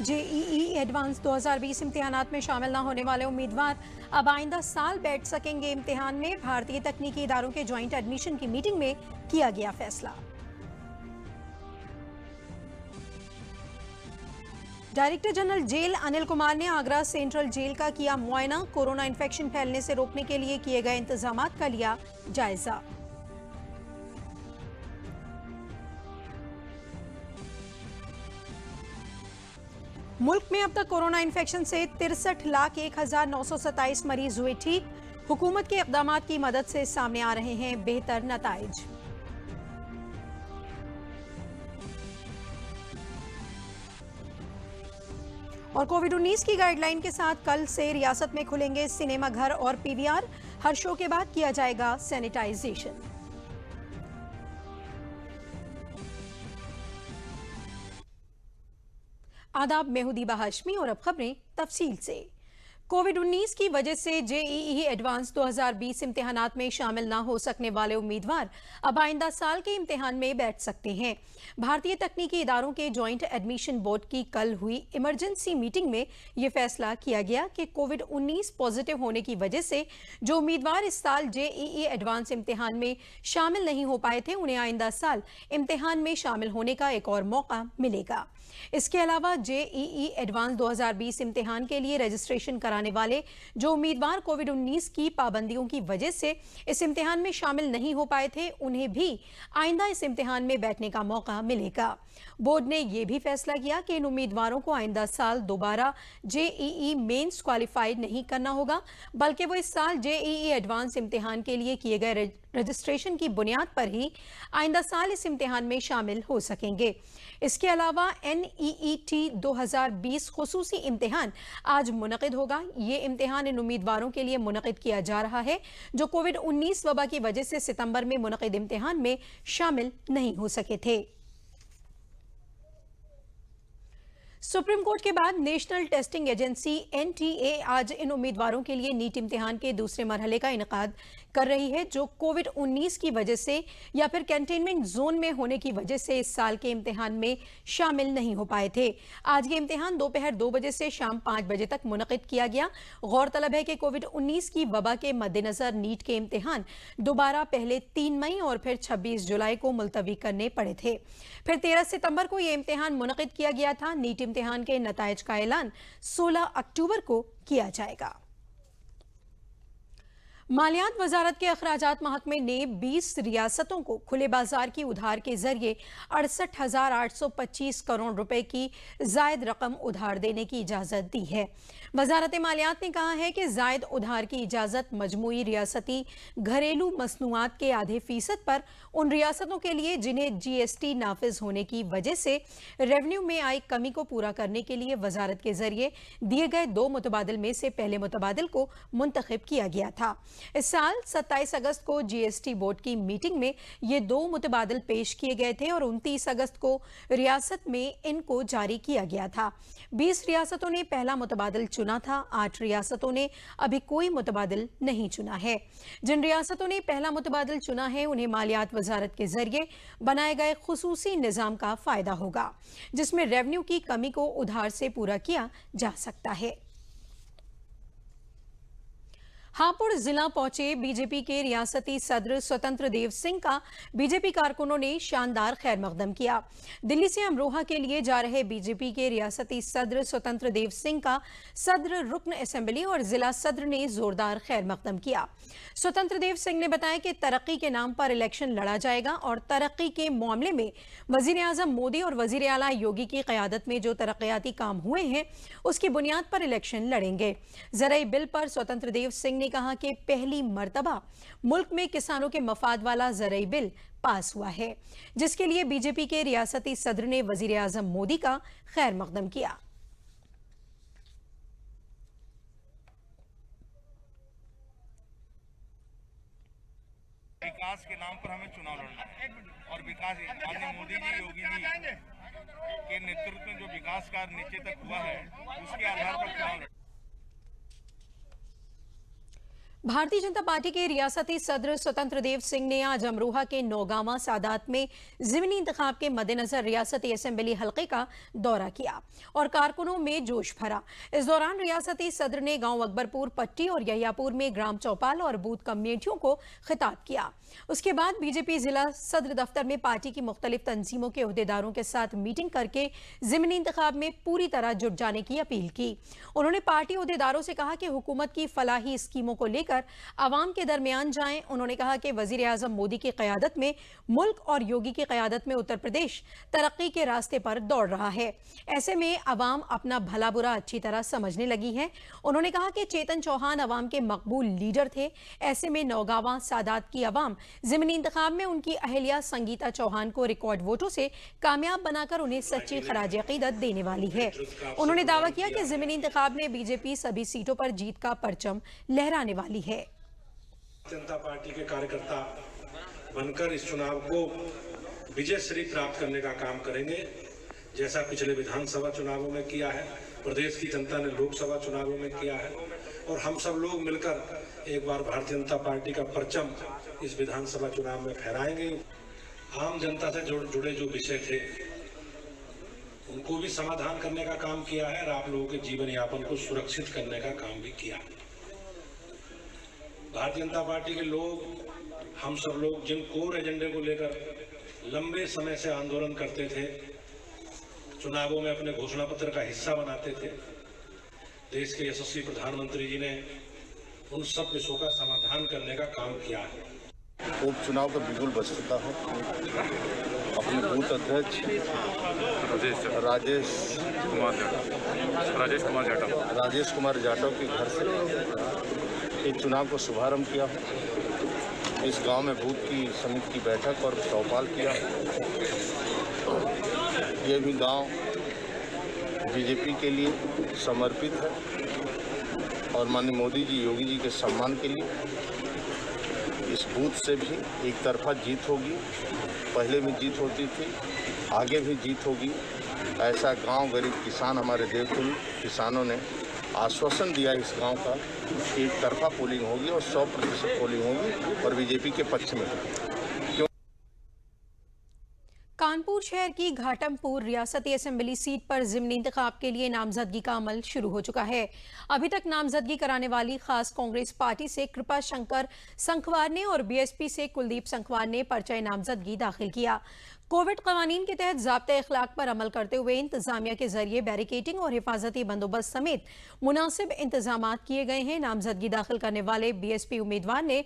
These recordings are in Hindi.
जेईई एडवांस 2020 इम्तिहानात में शामिल न होने वाले उम्मीदवार अब आइंदा साल बैठ सकेंगे इम्तिहान में। भारतीय तकनीकी इदारों के ज्वाइंट एडमिशन की मीटिंग में किया गया फैसला। Director general jail Anil Kumar ने आगरा सेंट्रल जेल का किया मुआयना। कोरोना इन्फेक्शन फैलने से रोकने के लिए किए गए इंतजामात का लिया जायजा। मुल्क में अब तक कोरोना इन्फेक्शन से 63,01,927 मरीज हुए ठीक। हुकूमत के इक़दामात की मदद से सामने आ रहे हैं बेहतर नताइज। और कोविड-19 की गाइडलाइन के साथ कल से रियासत में खुलेंगे सिनेमा घर और पीवीआर। हर शो के बाद किया जाएगा सैनिटाइजेशन। आदाब, मैं हूं दीबा हाशमी और अब खबरें तफसील से। कोविड-19 की वजह से जेईई एडवांस 2020 इम्तिहानात में शामिल न हो सकने वाले उम्मीदवार अब आइंदा साल के इम्तिहान में बैठ सकते हैं। भारतीय तकनीकी इदारों के ज्वाइंट एडमिशन बोर्ड की कल हुई इमरजेंसी मीटिंग में यह फैसला किया गया कि कोविड-19 पॉजिटिव होने की वजह से जो उम्मीदवार इस साल जेईई एडवांस इम्तिहान में शामिल नहीं हो पाए थे, उन्हें आइंदा साल इम्तिहान में शामिल होने का एक और मौका मिलेगा। इसके अलावा जेईई एडवांस 2020 इम्तिहान के लिए रजिस्ट्रेशन कराने वाले जो उम्मीदवार कोविड-19 की पाबंदियों की वजह से इस इम्तिहान में शामिल नहीं हो पाए थे, उन्हें भी आइंदा इस इम्तिहान में बैठने का मौका मिलेगा। बोर्ड ने यह भी फैसला किया कि इन उम्मीदवारों को आइंदा साल दोबारा जेईई मेंस क्वालिफाइड नहीं करना होगा, बल्कि वो इस साल जेईई एडवांस इम्तिहान के लिए किए गए रजिस्ट्रेशन की बुनियाद पर ही आइंदा साल इस इम्तिहान में शामिल हो सकेंगे। इसके अलावा NEET 2020 खुसूसी इम्तिहान आज मुनक़िद होगा। ये इम्तिहान इन उम्मीदवारों के लिए मुनक़िद किया जा रहा है जो कोविड-19 वबा की वजह से सितंबर में मुनक़िद इम्तिहान में शामिल नहीं हो सके थे। सुप्रीम कोर्ट के बाद नेशनल टेस्टिंग एजेंसी NTA आज इन उम्मीदवारों के लिए नीट इम्तिहान के दूसरे मरहले का इनेकाद कर रही है जो कोविड-19 की वजह से या फिर कंटेनमेंट जोन में होने की वजह से इस साल के इम्तिहान में शामिल नहीं हो पाए थे। आज ये इम्तिहान दोपहर 2 बजे से शाम 5 बजे तक मुनक़िद किया गया। गौरतलब है कि कोविड-19 की वबा के मद्देनजर नीट के इम्तिहान दोबारा पहले 3 मई और फिर 26 जुलाई को मुलतवी करने पड़े थे। फिर 13 सितंबर को यह इम्तिहान मुनक़िद किया गया था। नीट इम्तिहान के नताइज का ऐलान 16 अक्टूबर को किया जाएगा। मालियात वजारत के अखराजात महकमे ने 20 रियासतों को खुले बाजार की उधार के जरिए 68,825 करोड़ रुपए की जायद रकम उधार देने की इजाजत दी है। वजारत मालियात ने कहा है कि जायद उधार की इजाजत मजमूई रियासती घरेलू मसनूआत के आधे फीसद पर उन रियासतों के लिए जिन्हें GST नाफिज होने की वजह से रेवेन्यू में आई कमी को पूरा करने के लिए वजारत के जरिए दिए गए 2 मुतबादिल में से पहले मुतबादिल को मुंतखब किया गया था। इस साल 27 अगस्त को GST बोर्ड की मीटिंग में ये 2 मुतबादिल पेश किए गए थे और 29 अगस्त को रियासत में इनको जारी किया गया था। 20 रियासतों ने पहला मुतबादिल चुना था। 8 रियासतों ने अभी कोई मुतबादिल नहीं चुना है। जिन रियासतों ने पहला मुतबादिल चुना है उन्हें मालियात वजारत के जरिए बनाए गए खुसूसी निजाम का फायदा होगा जिसमें रेवेन्यू की कमी को उधार से पूरा किया जा सकता है। हापुड़ जिला पहुंचे बीजेपी के रियासती सदर स्वतंत्र देव सिंह का बीजेपी कारकुनों ने शानदार खैर मकदम किया। दिल्ली से अमरोहा के लिए जा रहे बीजेपी के रियासती सदर स्वतंत्र देव सिंह का सदर रुकन असेंबली और जिला सदर ने जोरदार खैर मकदम किया। स्वतंत्र देव सिंह ने बताया कि तरक्की के नाम पर इलेक्शन लड़ा जाएगा और तरक्की के मामले में वजीर आजम मोदी और वजीर आला योगी की क़यादत में जो तरक्याती काम हुए हैं उसकी बुनियाद पर इलेक्शन लड़ेंगे। ज़राई बिल पर स्वतंत्र देव सिंह ने कहा कि पहली मर्तबा मुल्क में किसानों के मफाद वाला ज़राई बिल पास हुआ है जिसके लिए बीजेपी के रियासती सदर ने वजीर आजम मोदी का खैर मकदम किया। विकास के नाम पर हमें चुनाव लड़ना है और विकास माननीय मोदी जी योगी जी के नेतृत्व में जो विकास कार्य नीचे तक हुआ है उसके आधार पर चुनाव लड़ना। भारतीय जनता पार्टी के रियासती सदर स्वतंत्र देव सिंह ने आज अमरोहा के नौगांवा सादात में ज़िमनी इंतखाब के मद्देनजर रियासती असेंबली हलके का दौरा किया और कारकुनों में जोश भरा। इस दौरान रियासती सदर ने गांव अकबरपुर, पट्टी और यहियापुर में ग्राम चौपाल और बूथ कमेटियों को खिताब किया। उसके बाद बीजेपी जिला सदर दफ्तर में पार्टी की मुख्तलिफ तंजीमों के अहदेदारों के साथ मीटिंग करके ज़िमनी इंतखाब में पूरी तरह जुट जाने की अपील की। उन्होंने पार्टी अहदेदारों से कहा कि हुकूमत की फलाही स्कीमों को लेकर आवाम के दरमियान जाएं। उन्होंने कहा कि वजीर आजम मोदी की क़यादत में मुल्क और योगी की क़यादत में उत्तर प्रदेश तरक्की के रास्ते पर दौड़ रहा है। ऐसे में आवाम अपना भला बुरा अच्छी तरह समझने लगी है। उन्होंने कहा कि चेतन चौहान आवाम के मकबूल लीडर थे। ऐसे में नौगांवा सादात की आवाम ज़िमनी इंतखाब में उनकी अहलिया संगीता चौहान को रिकॉर्ड वोटों से कामयाब बनाकर उन्हें सच्ची खराज अकीदत देने वाली है। उन्होंने दावा किया कि ज़िमनी इंतखाब में बीजेपी सभी सीटों पर जीत का परचम लहराने वाली है। जनता पार्टी के कार्यकर्ता बनकर इस चुनाव को विजय श्री प्राप्त करने का काम करेंगे, जैसा पिछले विधानसभा चुनावों में किया है, प्रदेश की जनता ने लोकसभा चुनावों में किया है। और हम सब लोग मिलकर एक बार भारतीय जनता पार्टी का परचम इस विधानसभा चुनाव में फहराएंगे। आम जनता से जुड़े जो विषय थे उनको भी समाधान करने का काम किया है और आप लोगों के जीवन यापन को सुरक्षित करने का काम भी किया है। भारतीय जनता पार्टी के लोग, हम सब लोग जिन कोर एजेंडे को लेकर लंबे समय से आंदोलन करते थे, चुनावों में अपने घोषणा पत्र का हिस्सा बनाते थे, देश के यशस्वी प्रधानमंत्री जी ने उन सब विषयों का समाधान करने का काम किया है। उपचुनाव का बिल्कुल बचता है। अपने बूथ अध्यक्ष राजेश कुमार जाटव के घर से एक चुनाव को शुभारंभ किया। इस गांव में बूथ की समिति की बैठक और चौपाल किया। ये भी गांव बीजेपी के लिए समर्पित है और माननीय मोदी जी, योगी जी के सम्मान के लिए इस बूथ से भी एक तरफा जीत होगी। पहले भी जीत होती थी, आगे भी जीत होगी। ऐसा गांव गरीब किसान, हमारे देवतुल्य किसानों ने आश्वासन दिया इस गांव का कि एक तरफा पोलिंग होगी और 100% पोलिंग होगी और बीजेपी के पक्ष में। कानपुर शहर की घाटमपुर रियासती असेंबली सीट पर ज़िमनी इंतखाब के लिए नामजदगी का अमल शुरू हो चुका है। अभी तक नामजदगी कराने वाली खास कांग्रेस पार्टी से कृपा शंकर संखवार ने और बीएसपी से कुलदीप संखवार ने पर्चा नामजदगी दाखिल किया। कोविड कवानीन के तहत ज़ाब्ते इखलाक पर अमल करते हुए इंतजामिया के जरिए बैरिकेडिंग और हिफाजती बंदोबस्त समेत मुनासिब इंतजाम किए गए हैं। नामजदगी दाखिल करने वाले बीएसपी उम्मीदवार ने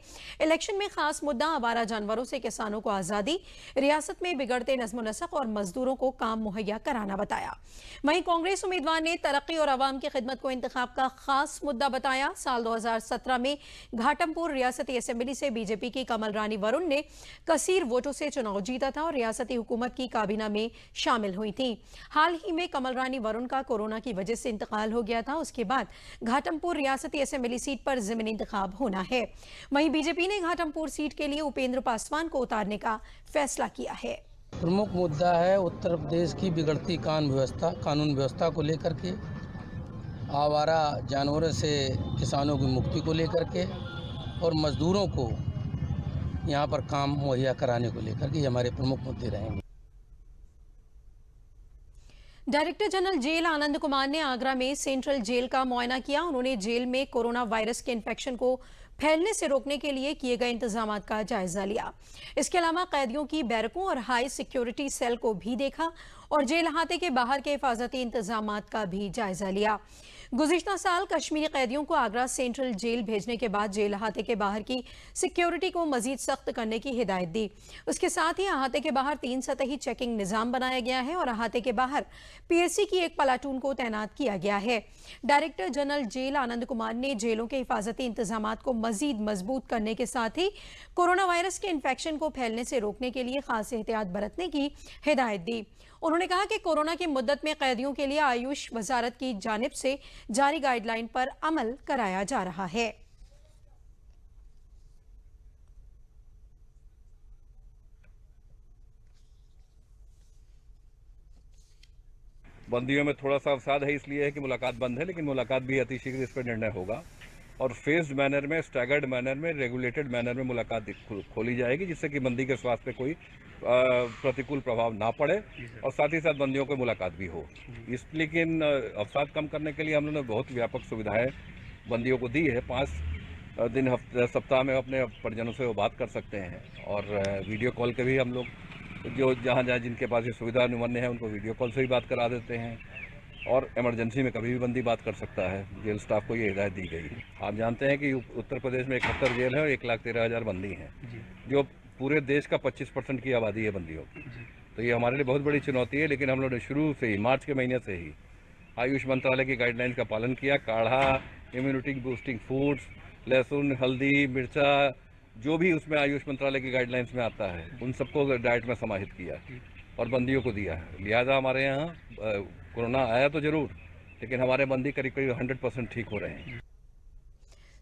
इलेक्शन में खास मुद्दा आवारा जानवरों से किसानों को आज़ादी, रियासत में बिगड़ते नज़्म नसक और मजदूरों को काम मुहैया कराना बताया। वहीं कांग्रेस उम्मीदवार ने तरक्की और आवाम की खिदमत को इंतखाब का खास मुद्दा बताया। साल 2017 में घाटमपुर रियासती असेंबली से बीजेपी की कमल रानी वरुण ने कसीर वोटों से चुनाव जीता था और रियासती हुकूमत की काबीना में शामिल हुई थी। हाल ही में कमल रानी वरुण का कोरोना की वजह से इंतकाल हो गया था। उसके बाद घाटमपुर रियासती असेंबली सीट पर ज़िमनी इंतखाब होना है। वहीं बीजेपी ने घाटमपुर सीट के लिए उपेंद्र पासवान को उतारने का फैसला किया है। प्रमुख मुद्दा है उत्तर प्रदेश की बिगड़ती कानून व्यवस्था को लेकर के, आवारा जानवरों से किसानों की मुक्ति को लेकर के और मजदूरों को यहाँ पर काम मुहैया कराने को लेकर के हमारे प्रमुख मुद्दे रहेंगे। Director general jail Anand Kumar ने आगरा में सेंट्रल जेल का मुआयना किया। उन्होंने जेल में कोरोना वायरस के इन्फेक्शन को फैलने से रोकने के लिए किए गए इंतजाम का जायजा लिया। इसके अलावा कैदियों की बैरकों और हाई सिक्योरिटी सेल को भी देखा और जेल अहाते के बाहर के हिफाजती इंतजाम का भी जायजा लिया। गुज़िश्ता साल कश्मीरी कैदियों को आगरा सेंट्रल जेल भेजने के बाद जेल अहाते के बाहर की सिक्योरिटी को मजीद सख्त करने की हिदायत दी। उसके साथ ही अहाते के बाहर 3 सतही चेकिंग निज़ाम बनाया गया है और अहाते के बाहर पीएससी की एक प्लाटून को तैनात किया गया है। Director general jail Anand Kumar ने जेलों के हिफाजती इंतजाम को मजीद मजबूत करने के साथ ही कोरोना वायरस के इन्फेक्शन को फैलने से रोकने के लिए खास एहतियात बरतने की हिदायत दी। उन्होंने कहा कि कोरोना की मुद्दत में कैदियों के लिए आयुष वजारत की जानिब से जारी गाइडलाइन पर अमल कराया जा रहा है। बंदियों में थोड़ा सा अवसाद है, इसलिए है कि मुलाकात बंद है, लेकिन मुलाकात भी अतिशीघ्र इस पर निर्णय होगा। और फेस्ड मैनर में, स्टैगर्ड मैनर में, रेगुलेटेड मैनर में मुलाकात खोली जाएगी, जिससे कि बंदी के स्वास्थ्य पे कोई प्रतिकूल प्रभाव ना पड़े और साथ ही साथ बंदियों को मुलाकात भी हो। लेकिन अवसाद कम करने के लिए हम लोगों ने बहुत व्यापक सुविधाएं बंदियों को दी है। 5 दिन सप्ताह में अपने परिजनों से वो बात कर सकते हैं और वीडियो कॉल के भी हम लोग जो जहाँ जिनके पास ये सुविधा अनुमन्य है उनको वीडियो कॉल से ही बात करा देते हैं और इमरजेंसी में कभी भी बंदी बात कर सकता है। जेल स्टाफ को ये हिदायत दी गई है। आप जानते हैं कि उत्तर प्रदेश में 71 जेल है और 1,13,000 बंदी हैं, जो पूरे देश का 25% की आबादी है बंदियों की। तो ये हमारे लिए बहुत बड़ी चुनौती है, लेकिन हम लोगों ने शुरू से ही, मार्च के महीने से ही आयुष मंत्रालय की गाइडलाइंस का पालन किया। काढ़ा, इम्यूनिटी बूस्टिंग फूड्स, लहसुन, हल्दी, मिर्चा, जो भी उसमें आयुष मंत्रालय की गाइडलाइंस में आता है उन सबको डाइट में समाहित किया और बंदियों को दिया है। लिहाजा हमारे यहाँ कोरोना आया तो जरूर, लेकिन हमारे बंदी करीब 100% ठीक हो रहे हैं।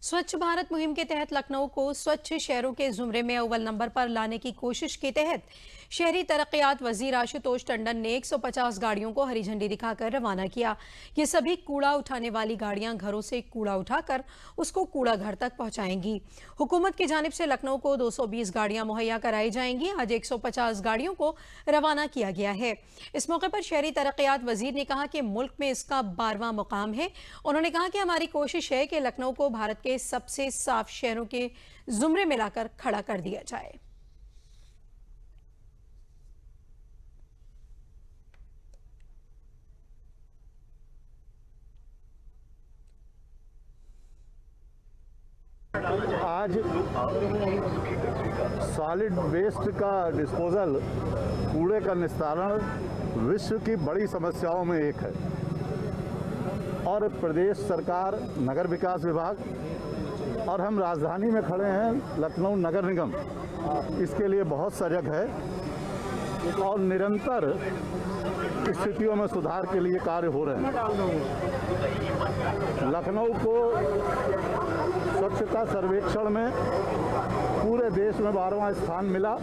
स्वच्छ भारत मुहिम के तहत लखनऊ को स्वच्छ शहरों के जुमरे में अव्वल नंबर पर लाने की कोशिश के तहत शहरी तरक्कियात वजीर आशुतोष टंडन ने 150 गाड़ियों को हरी झंडी दिखाकर रवाना किया। ये सभी कूड़ा उठाने वाली गाड़ियां घरों से कूड़ा उठाकर उसको कूड़ा घर तक पहुंचाएंगी। हुकूमत की जानिब से लखनऊ को 220 गाड़ियां मुहैया कराई जाएंगी। आज 150 गाड़ियों को रवाना किया गया है। इस मौके पर शहरी तरक्कियात वजीर ने कहा कि मुल्क में इसका 12वां मुकाम है। उन्होंने कहा कि हमारी कोशिश है कि लखनऊ को भारत के सबसे साफ शहरों के जुमरे में लाकर खड़ा कर दिया जाए। आज सॉलिड वेस्ट का डिस्पोजल, कूड़े का निस्तारण विश्व की बड़ी समस्याओं में एक है और प्रदेश सरकार, नगर विकास विभाग और हम राजधानी में खड़े हैं, लखनऊ नगर निगम इसके लिए बहुत सजग है और निरंतर स्थितियों में सुधार के लिए कार्य हो रहे हैं। लखनऊ को स्वच्छता सर्वेक्षण में पूरे देश में 12वां स्थान मिला,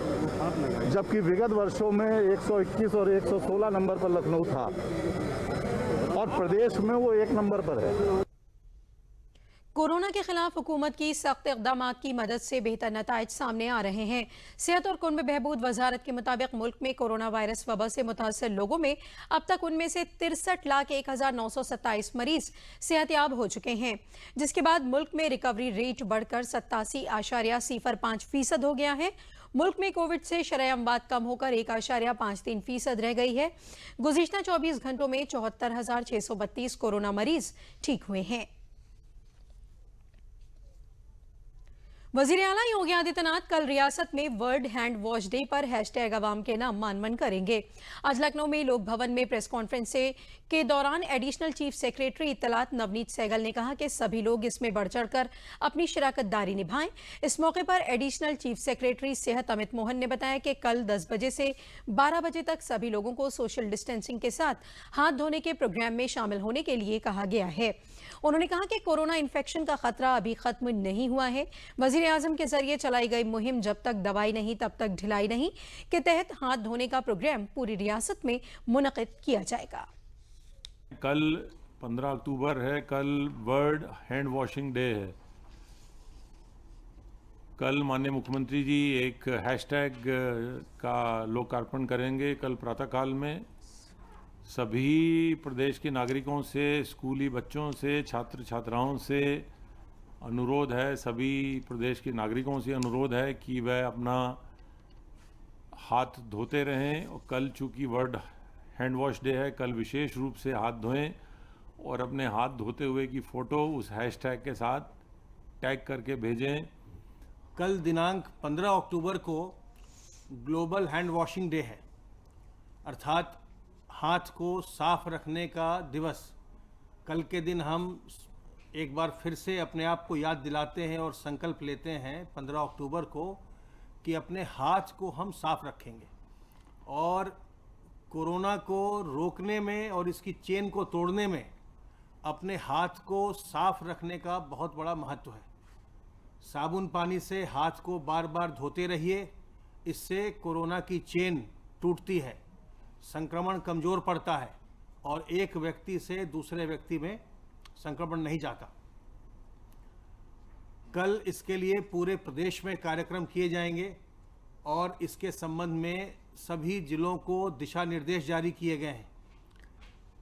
जबकि विगत वर्षों में 121 और 116 नंबर पर लखनऊ था और प्रदेश में वो 1 नंबर पर है। कोरोना के खिलाफ हुकूमत की सख्त इक़दामात की मदद से बेहतर नताइज सामने आ रहे हैं। सेहत और कुनबे बहबूद वजारत के मुताबिक मुल्क में कोरोना वायरस वबा से मुतासर लोगों में अब तक उनमें से 63,01,927 मरीज सेहतयाब हो चुके हैं, जिसके बाद मुल्क में रिकवरी रेट बढ़कर 87.05% हो गया है। मुल्क में कोविड से शरह अमवात कम होकर 1.53% रह गई है। गुज़िश्ता 24 घंटों में 74,632 कोरोना मरीज ठीक हुए हैं। वजीर आला योगी आदित्यनाथ कल रियासत में वर्ल्ड हैंड वॉश डे पर हैशटैग अवाम के नाम मान करेंगे। आज लखनऊ में लोक भवन में प्रेस कॉन्फ्रेंस के दौरान एडिशनल चीफ सेक्रेटरी इत्तलात नवनीत सहगल ने कहा कि सभी लोग इसमें बढ़ चढ़कर अपनी शिराकतदारी निभाएं। इस मौके पर एडिशनल चीफ सेक्रेटरी सेहत अमित मोहन ने बताया कि कल 10 बजे से 12 बजे तक सभी लोगों को सोशल डिस्टेंसिंग के साथ हाथ धोने के प्रोग्राम में शामिल होने के लिए कहा गया है। उन्होंने कहा कि कोरोना इन्फेक्शन का खतरा अभी खत्म नहीं हुआ है। वजीर आजम के जरिए चलाई गई मुहिम जब तक दवाई नहीं तब तक ढिलाई नहीं के तहत हाथ धोने का प्रोग्राम पूरी रियासत में मुनक़िद किया जाएगा। कल 15 अक्टूबर है, कल वर्ल्ड हैंड वॉशिंग डे है। कल माननीय मुख्यमंत्री जी एक हैशटैग का लोकार्पण करेंगे। कल प्रातःकाल में सभी प्रदेश के नागरिकों से, स्कूली बच्चों से, छात्र छात्राओं से अनुरोध है, सभी प्रदेश के नागरिकों से अनुरोध है कि वह अपना हाथ धोते रहें। और कल चूँकि वर्ल्ड हैंड वॉश डे है, कल विशेष रूप से हाथ धोएं और अपने हाथ धोते हुए की फ़ोटो उस हैशटैग के साथ टैग करके भेजें। कल दिनांक 15 अक्टूबर को ग्लोबल हैंड वॉशिंग डे है, अर्थात हाथ को साफ रखने का दिवस। कल के दिन हम एक बार फिर से अपने आप को याद दिलाते हैं और संकल्प लेते हैं 15 अक्टूबर को कि अपने हाथ को हम साफ रखेंगे और कोरोना को रोकने में और इसकी चेन को तोड़ने में अपने हाथ को साफ रखने का बहुत बड़ा महत्व है। साबुन पानी से हाथ को बार बार धोते रहिए, इससे कोरोना की चेन टूटती है, संक्रमण कमज़ोर पड़ता है और एक व्यक्ति से दूसरे व्यक्ति में संक्रमण नहीं जाता। कल इसके लिए पूरे प्रदेश में कार्यक्रम किए जाएंगे और इसके संबंध में सभी जिलों को दिशा निर्देश जारी किए गए हैं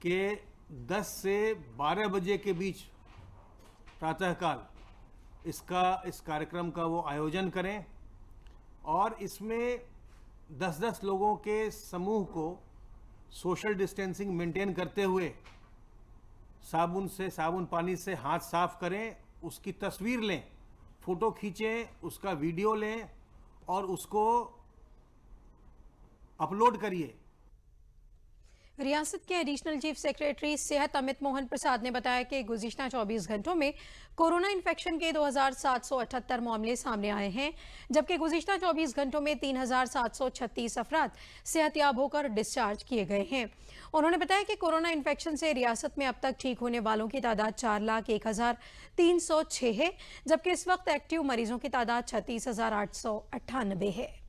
कि 10 से 12 बजे के बीच प्रातःकाल इस कार्यक्रम का वो आयोजन करें और इसमें 10-10 लोगों के समूह को सोशल डिस्टेंसिंग मेंटेन करते हुए साबुन पानी से हाथ साफ करें, उसकी तस्वीर लें, फ़ोटो खींचें, उसका वीडियो लें और उसको अपलोड करिए। रियासत के एडिशनल चीफ सेक्रेटरी सेहत अमित मोहन प्रसाद ने बताया कि गुज़िश्ता 24 घंटों में कोरोना इन्फेक्शन के 2778 मामले सामने आए हैं, जबकि गुज़िश्ता 24 घंटों में 3736 अफराद सेहतयाब होकर डिस्चार्ज किए गए हैं। उन्होंने बताया कि कोरोना इन्फेक्शन से रियासत में अब तक ठीक होने वालों की तादाद 4,01,306 है, जबकि इस वक्त एक्टिव मरीजों की तादाद 36,898 है।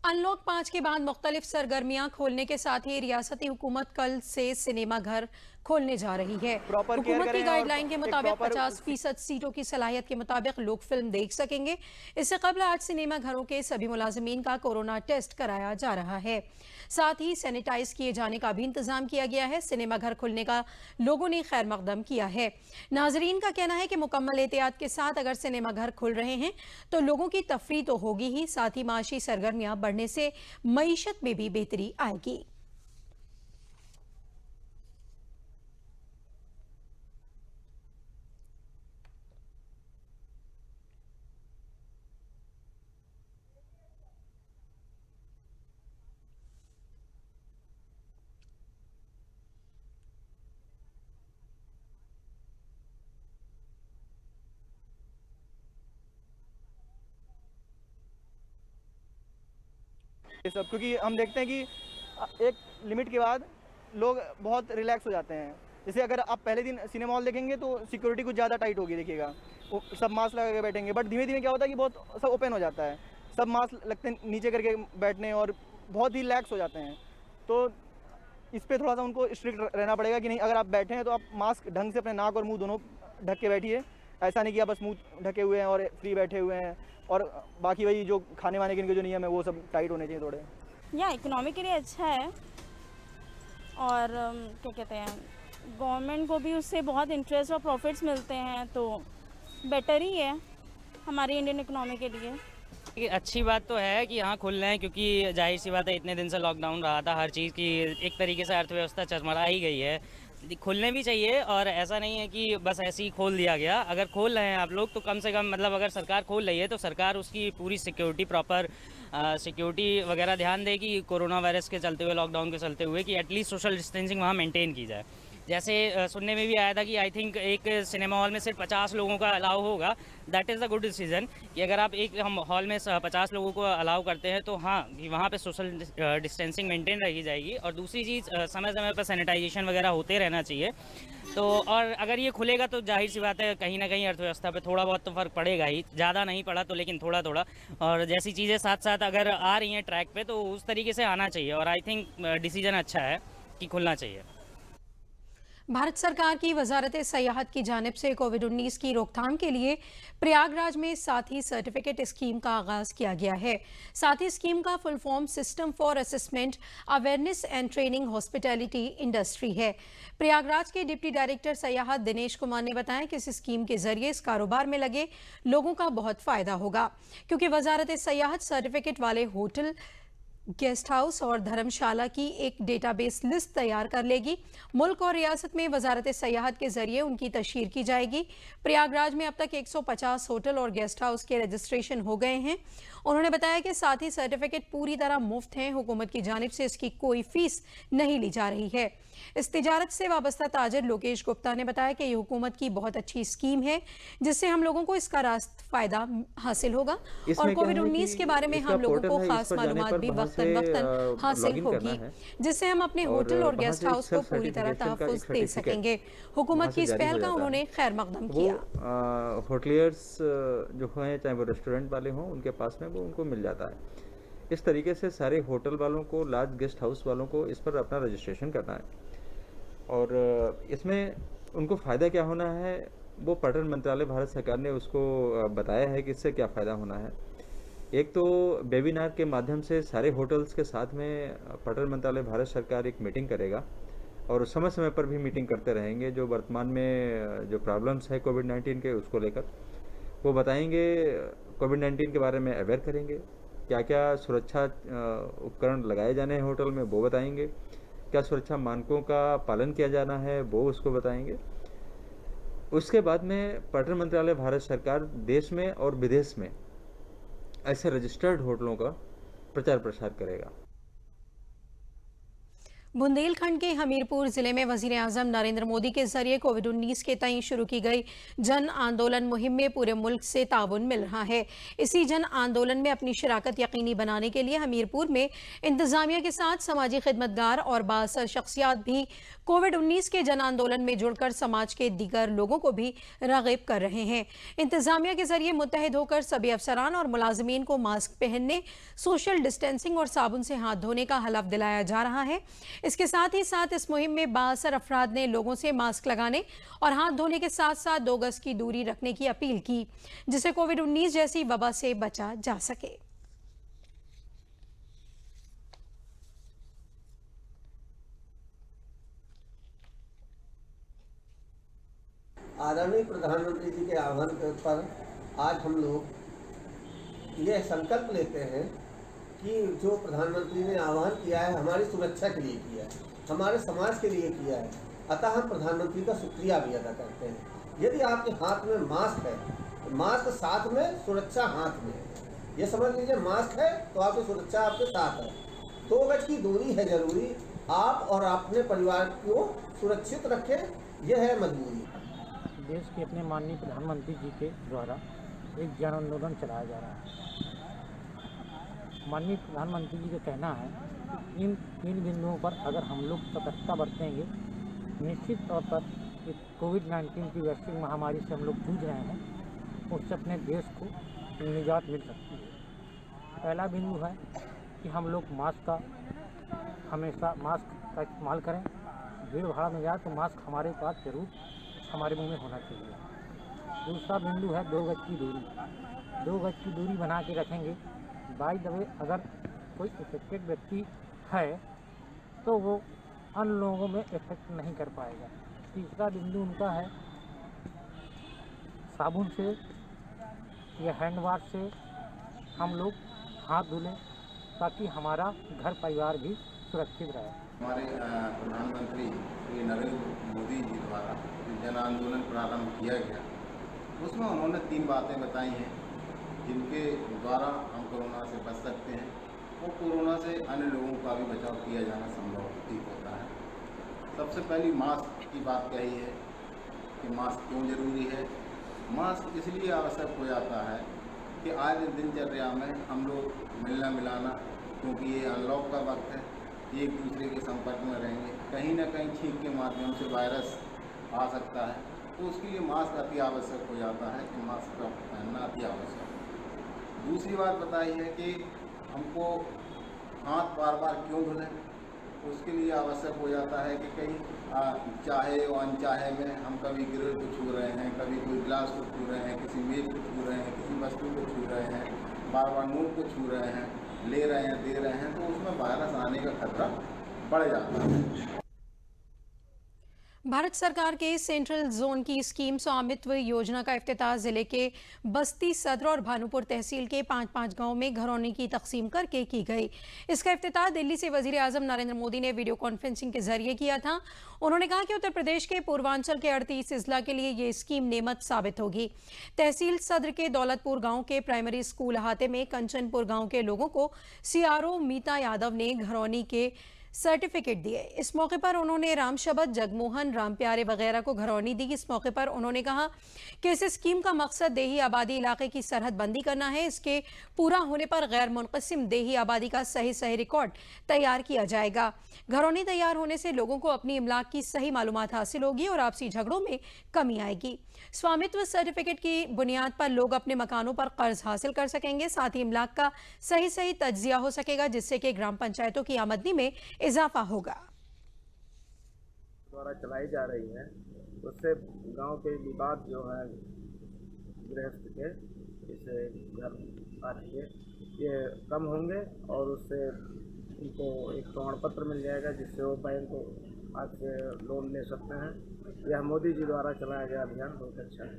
अनलॉक 5 के बाद मुख्तलिफ सरगर्मियां खोलने के साथ ही रियासती हुकूमत कल से सिनेमा घर खोलने जा रही है। हुकूमत की गाइडलाइन के मुताबिक 50% सीटों की सलाहियत के मुताबिक लोग फिल्म देख सकेंगे। इससे कबल आज सिनेमा घरों के सभी मुलाजिमीन का कोरोना टेस्ट कराया जा रहा है। साथ ही सैनिटाइज किए जाने का भी इंतजाम किया गया है। सिनेमा घर खुलने का लोगों ने खैर मकदम किया है। नाजरीन का कहना है कि मुकम्मल एहतियात के साथ अगर सिनेमा घर खुल रहे हैं तो लोगों की तफरीह तो होगी ही, साथ ही माशी सरगर्मियां बढ़ने से मईशत में भी बेहतरी आएगी। ये सब क्योंकि हम देखते हैं कि एक लिमिट के बाद लोग बहुत रिलैक्स हो जाते हैं। जैसे अगर आप पहले दिन सिनेमा हॉल देखेंगे तो सिक्योरिटी कुछ ज़्यादा टाइट होगी, देखिएगा सब मास्क लगा के बैठेंगे, बट धीमे धीमे क्या होता है कि बहुत सब ओपन हो जाता है, सब मास्क लगते हैं नीचे करके बैठने और बहुत ही रिलैक्स हो जाते हैं। तो इस पर थोड़ा सा उनको स्ट्रिक्ट रहना पड़ेगा कि नहीं, अगर आप बैठे हैं तो आप मास्क ढंग से अपने नाक और मुँह दोनों ढक के बैठिए। ऐसा नहीं कि आप बस मुँह ढके हुए हैं और फ्री बैठे हुए हैं, और बाकी वही जो खाने वाने के जो नियम है वो सब टाइट होने चाहिए थोड़े। या इकोनॉमी के लिए अच्छा है और क्या कहते हैं, गवर्नमेंट को भी उससे बहुत इंटरेस्ट और प्रॉफिट्स मिलते हैं, तो बेटर ही है हमारी इंडियन इकोनॉमी के लिए। अच्छी बात तो है कि यहाँ खुल रहे हैं, क्योंकि जाहिर सी बात है इतने दिन से लॉकडाउन रहा था, हर चीज़ की एक तरीके से अर्थव्यवस्था चरमरा ही गई है। खुलने भी चाहिए और ऐसा नहीं है कि बस ऐसे ही खोल दिया गया। अगर खोल रहे हैं आप लोग तो कम से कम मतलब अगर सरकार खोल रही है तो सरकार उसकी पूरी सिक्योरिटी प्रॉपर सिक्योरिटी वगैरह ध्यान देगी कोरोना वायरस के चलते हुए, लॉकडाउन के चलते हुए, कि एटलीस्ट सोशल डिस्टेंसिंग वहाँ मेंटेन की जाए। जैसे सुनने में भी आया था कि आई थिंक एक सिनेमा हॉल में सिर्फ 50 लोगों का अलाउ होगा। That is a good decision कि अगर आप एक हम हॉल में 50 लोगों को अलाउ करते हैं तो हाँ कि वहाँ पे सोशल डिस्टेंसिंग मेंटेन रखी जाएगी। और दूसरी चीज़ समय समय पर सैनिटाइजेशन वगैरह होते रहना चाहिए। तो और अगर ये खुलेगा तो जाहिर सी बात है कहीं ना कहीं अर्थव्यवस्था पे थोड़ा बहुत तो फ़र्क पड़ेगा ही, ज़्यादा नहीं पड़ा तो लेकिन थोड़ा थोड़ा। और जैसी चीज़ें साथ साथ अगर आ रही हैं ट्रैक पे तो उस तरीके से आना चाहिए और आई थिंक डिसीजन अच्छा है कि खुलना चाहिए। भारत सरकार की वजारत सयाहत की जानिब से कोविड-19 की रोकथाम के लिए प्रयागराज में साथी सर्टिफिकेट स्कीम का आगाज़ किया गया है। साथी स्कीम का full form system for assessment awareness and training hospitality industry है। प्रयागराज के डिप्टी डायरेक्टर सयाहत दिनेश कुमार ने बताया कि इस स्कीम के जरिए इस कारोबार में लगे लोगों का बहुत फ़ायदा होगा, क्योंकि वजारत सयाहत सर्टिफिकेट वाले होटल, गेस्ट हाउस और धर्मशाला की एक डेटाबेस लिस्ट तैयार कर लेगी। मुल्क और रियासत में वजारत सयाहत के जरिए उनकी तशहीर की जाएगी। प्रयागराज में अब तक 150 होटल और गेस्ट हाउस के रजिस्ट्रेशन हो गए हैं। उन्होंने बताया कि साथ ही सर्टिफिकेट पूरी तरह मुफ्त हैं, हुकूमत की जानिब से इसकी कोई फीस नहीं ली जा रही है। इस तिजारत से वाबस्ता ताजिर लोकेश गुप्ता ने बताया कि ये हुकूमत की बहुत अच्छी स्कीम है, जिससे हम लोगों को इसका रास्त फायदा हासिल होगा और कोविड-19 के बारे में हम लोगों को खास मालूमात भी वक्त वक्तन वक्तन हासिल होगी, जिससे हम अपने होटल और गेस्ट हाउस को पूरी तरह तहफ़्फ़ुज़ दे सकेंगे। हुकूमत की इस पहल का उन्होंने खैर मकदम किया। होटलियर्स जो हैं, चाहे वो रेस्टोरेंट वाले हों, उनके पास में वो उनको मिल जाता है। इस तरीके से सारे होटल वालों को, लार्ज गेस्ट हाउस वालों को इस पर अपना रजिस्ट्रेशन करना है, और इसमें उनको फ़ायदा क्या होना है वो पर्यटन मंत्रालय भारत सरकार ने उसको बताया है कि इससे क्या फ़ायदा होना है। एक तो वेबिनार के माध्यम से सारे होटल्स के साथ में पर्यटन मंत्रालय भारत सरकार एक मीटिंग करेगा, और समय समय पर भी मीटिंग करते रहेंगे। जो वर्तमान में जो प्रॉब्लम्स है कोविड-19 के, उसको लेकर वो बताएंगे, कोविड-19 के बारे में अवेयर करेंगे, क्या क्या सुरक्षा उपकरण लगाए जाने हैं होटल में वो बताएंगे, क्या सुरक्षा मानकों का पालन किया जाना है वो उसको बताएंगे। उसके बाद में पर्यटन मंत्रालय भारत सरकार देश में और विदेश में ऐसे रजिस्टर्ड होटलों का प्रचार प्रसार करेगा। बुंदेलखंड के हमीरपुर जिले में वजीर आजम नरेंद्र मोदी के जरिए कोविड-19 के तय शुरू की गई जन आंदोलन मुहिम में पूरे मुल्क से ताउन मिल रहा है। इसी जन आंदोलन में अपनी शिराकत यकीनी बनाने के लिए हमीरपुर में इंतजामिया के साथ समाजी खिदमतगार और बाअसर शख्सियात भी कोविड-19 के जन आंदोलन में जुड़कर समाज के दीगर लोगों को भी राग़िब कर रहे हैं। इंतजामिया के जरिए मुत्तहिद होकर सभी अफसरान और मुलाजमीन को मास्क पहनने, सोशल डिस्टेंसिंग और साबुन से हाथ धोने का हलफ दिलाया जा रहा है। इसके साथ ही साथ इस मुहिम में बाअसर अफराद ने लोगों से मास्क लगाने और हाथ धोने के साथ साथ 2 गज की दूरी रखने की अपील की, जिससे कोविड-19 जैसी वबा से बचा जा सके। आदरणीय प्रधानमंत्री जी के आह्वान पर आज हम लोग यह संकल्प लेते हैं कि जो प्रधानमंत्री ने आह्वान किया है हमारी सुरक्षा के लिए किया है, हमारे समाज के लिए किया है, अतः हम प्रधानमंत्री का शुक्रिया भी अदा करते हैं। यदि आपके हाथ में मास्क है, मास्क साथ में, सुरक्षा हाथ में है। ये समझ लीजिए मास्क है तो आपकी सुरक्षा आपके साथ है। 2 गज की दूरी है जरूरी, आप और अपने परिवार को सुरक्षित रखें, यह है मजबूरी। देश के अपने माननीय प्रधानमंत्री जी के द्वारा एक जन आंदोलन चलाया जा रहा है। माननीय प्रधानमंत्री जी का कहना है कि इन 3 बिंदुओं पर अगर हम लोग सतर्कता बरतेंगे, निश्चित तौर पर इस कोविड-19 की वैश्विक महामारी से हम लोग जूझ रहे हैं, उससे अपने देश को निजात मिल सकती है। पहला बिंदु है कि हम लोग हमेशा मास्क का इस्तेमाल करें। भीड़ भाड़ में जाए तो मास्क हमारे पास जरूर हमारे मुंह में होना चाहिए। दूसरा बिंदु है 2 गज की दूरी। 2 गज की दूरी बना के रखेंगे। बाय द वे अगर कोई इफेक्टेड व्यक्ति है तो वो अन्य लोगों में इफेक्ट नहीं कर पाएगा। तीसरा बिंदु उनका है साबुन से या हैंड वाश से हम लोग हाथ धुलें ताकि हमारा घर परिवार भी सुरक्षित रहे। हमारे प्रधानमंत्री श्री नरेंद्र मोदी जी द्वारा जन आंदोलन प्रारंभ किया गया, उसमें उन्होंने 3 बातें बताई हैं जिनके द्वारा हम कोरोना से बच सकते हैं। वो कोरोना से अन्य लोगों का भी बचाव किया जाना संभव ठीक होता है। सबसे पहली मास्क की बात कही है कि मास्क क्यों ज़रूरी है। मास्क इसलिए आवश्यक हो जाता है कि आज दिनचर्या में हम लोग मिलना मिलाना, क्योंकि ये अनलॉक का वक्त है, एक दूसरे के संपर्क में रहेंगे, कहीं ना कहीं छींक के माध्यम से वायरस आ सकता है, तो उसके लिए मास्क अति आवश्यक हो जाता है कि मास्क का पहनना अति आवश्यक है। दूसरी बात बताई है कि हमको हाथ बार बार क्यों धुलें, उसके लिए आवश्यक हो जाता है कि कहीं चाहे और अनचाहे में हम कभी ग्रिल को छू रहे हैं, कभी कोई गिलास को छू रहे हैं, किसी मेज को छू रहे हैं, किसी वस्तु को छू रहे हैं, बार बार नोट को छू रहे हैं, ले रहे हैं, दे रहे हैं, तो उसमें वायरस आने का खतरा बढ़ जाता है। भारत सरकार के सेंट्रल जोन की स्कीम स्वामित्व योजना का इफ्तिताह जिले के बस्ती, सदर और भानुपुर तहसील के 5-5 गाँव में घरौनी की तकसीम करके की गई। इसका इफ्तिताह दिल्ली से वजीर आजम नरेंद्र मोदी ने वीडियो कॉन्फ्रेंसिंग के जरिए किया था। उन्होंने कहा कि उत्तर प्रदेश के पूर्वांचल के 38 अजला के लिए ये स्कीम नेमत साबित होगी। तहसील सदर के दौलतपुर गाँव के प्राइमरी स्कूल अहाते में कंचनपुर गाँव के लोगों को CRO मीता यादव ने घरौनी के सर्टिफिकेट दिए। इस मौके पर उन्होंने राम शबद, जगमोहन, राम प्यारे वगैरह को घरौनी दी। इस मौके पर उन्होंने कहा कि इस स्कीम का मकसद देही आबादी इलाके की सरहद बंदी करना है। इसके पूरा होने पर गैर मुनक़सिम देही आबादी का सही रिकॉर्ड तैयार किया जाएगा। घरौनी तैयार होने से लोगों को अपनी इमलाक की सही मालूमात हासिल होगी और आपसी झगड़ों में कमी आएगी। स्वामित्व सर्टिफिकेट की बुनियाद पर लोग अपने मकानों पर कर्ज हासिल कर सकेंगे। साथ ही इमलाक का सही तज्जिया हो सकेगा, जिससे कि ग्राम पंचायतों की आमदनी में इजाफा होगा। द्वारा चलाई जा रही है उससे गांव के विवाद जो है गृहस्थ के इसे घर आदि के ये कम होंगे और उससे उनको एक प्रमाण पत्र मिल जाएगा जिससे वो बैंक को आज से लोन ले सकते हैं। यह मोदी जी द्वारा चलाया गया अभियान बहुत अच्छा है।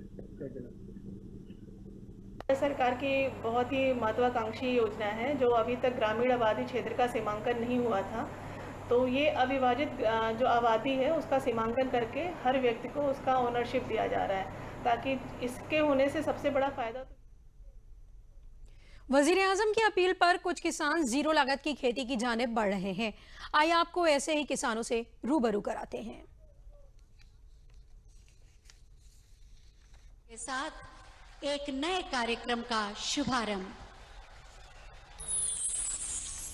सरकार की बहुत ही महत्वाकांक्षी योजना है जो अभी तक ग्रामीण आबादी क्षेत्र का सीमांकन नहीं हुआ था। तो ये अविभाजित जो आबादी है उसका सीमांकन करके हर व्यक्ति को उसका ओनरशिप दिया जा रहा है, ताकि इसके होने से सबसे बड़ा फायदा वज़ीर-ए-आज़म की अपील पर कुछ किसान जीरो लागत की खेती की जानिब बढ़ रहे हैं। आइए आपको ऐसे ही किसानों से रूबरू कराते हैं। के साथ एक नए कार्यक्रम का शुभारंभ।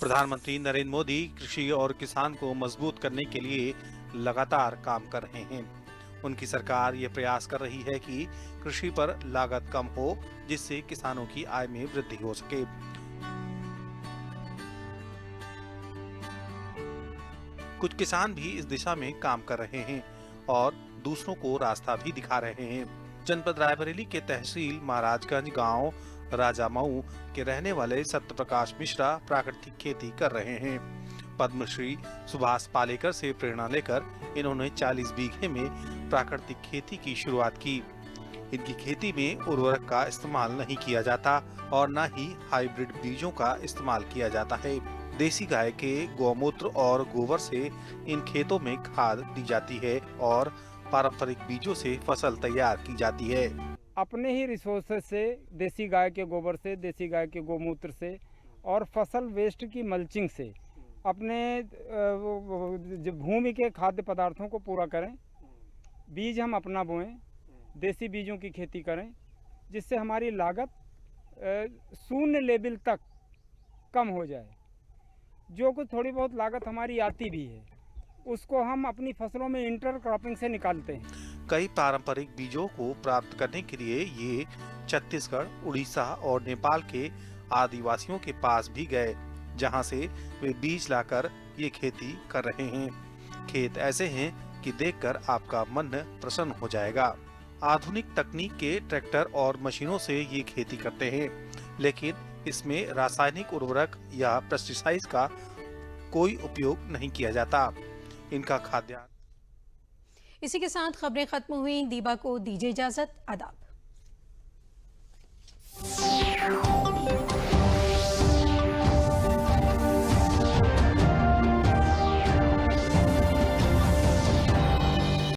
प्रधानमंत्री नरेंद्र मोदी कृषि और किसान को मजबूत करने के लिए लगातार काम कर रहे हैं। उनकी सरकार ये प्रयास कर रही है कि कृषि पर लागत कम हो, जिससे किसानों की आय में वृद्धि हो सके। कुछ किसान भी इस दिशा में काम कर रहे हैं और दूसरों को रास्ता भी दिखा रहे हैं। जनपद रायबरेली के तहसील महाराजगंज गांव राजामऊ के रहने वाले सत्य प्रकाश मिश्रा प्राकृतिक खेती कर रहे हैं। पद्मश्री सुभाष पालेकर से प्रेरणा लेकर इन्होंने 40 बीघे में प्राकृतिक खेती की शुरुआत की। इनकी खेती में उर्वरक का इस्तेमाल नहीं किया जाता और न ही हाइब्रिड बीजों का इस्तेमाल किया जाता है। देसी गाय के गौमूत्र और गोबर से इन खेतों में खाद दी जाती है और पारंपरिक बीजों से फसल तैयार की जाती है। अपने ही रिसोर्सेज से, देसी गाय के गोबर से, देसी गाय के गोमूत्र से और फसल वेस्ट की मल्चिंग से अपने भूमि के खाद्य पदार्थों को पूरा करें। बीज हम अपना बोएं, देसी बीजों की खेती करें, जिससे हमारी लागत शून्य लेवल तक कम हो जाए। जो कुछ थोड़ी बहुत लागत हमारी आती भी है उसको हम अपनी फसलों में इंटर क्रॉपिंग से निकालते हैं। कई पारंपरिक बीजों को प्राप्त करने के लिए ये छत्तीसगढ़, उड़ीसा और नेपाल के आदिवासियों के पास भी गए, जहां से वे बीज लाकर ये खेती कर रहे हैं। खेत ऐसे हैं कि देखकर आपका मन प्रसन्न हो जाएगा। आधुनिक तकनीक के ट्रैक्टर और मशीनों से ये खेती करते हैं, लेकिन इसमें रासायनिक उर्वरक या पेस्टिसाइड्स का कोई उपयोग नहीं किया जाता। इनका खाद्यान्न। इसी के साथ खबरें खत्म हुई। दीबा को दीजिए इजाजत। आदाब।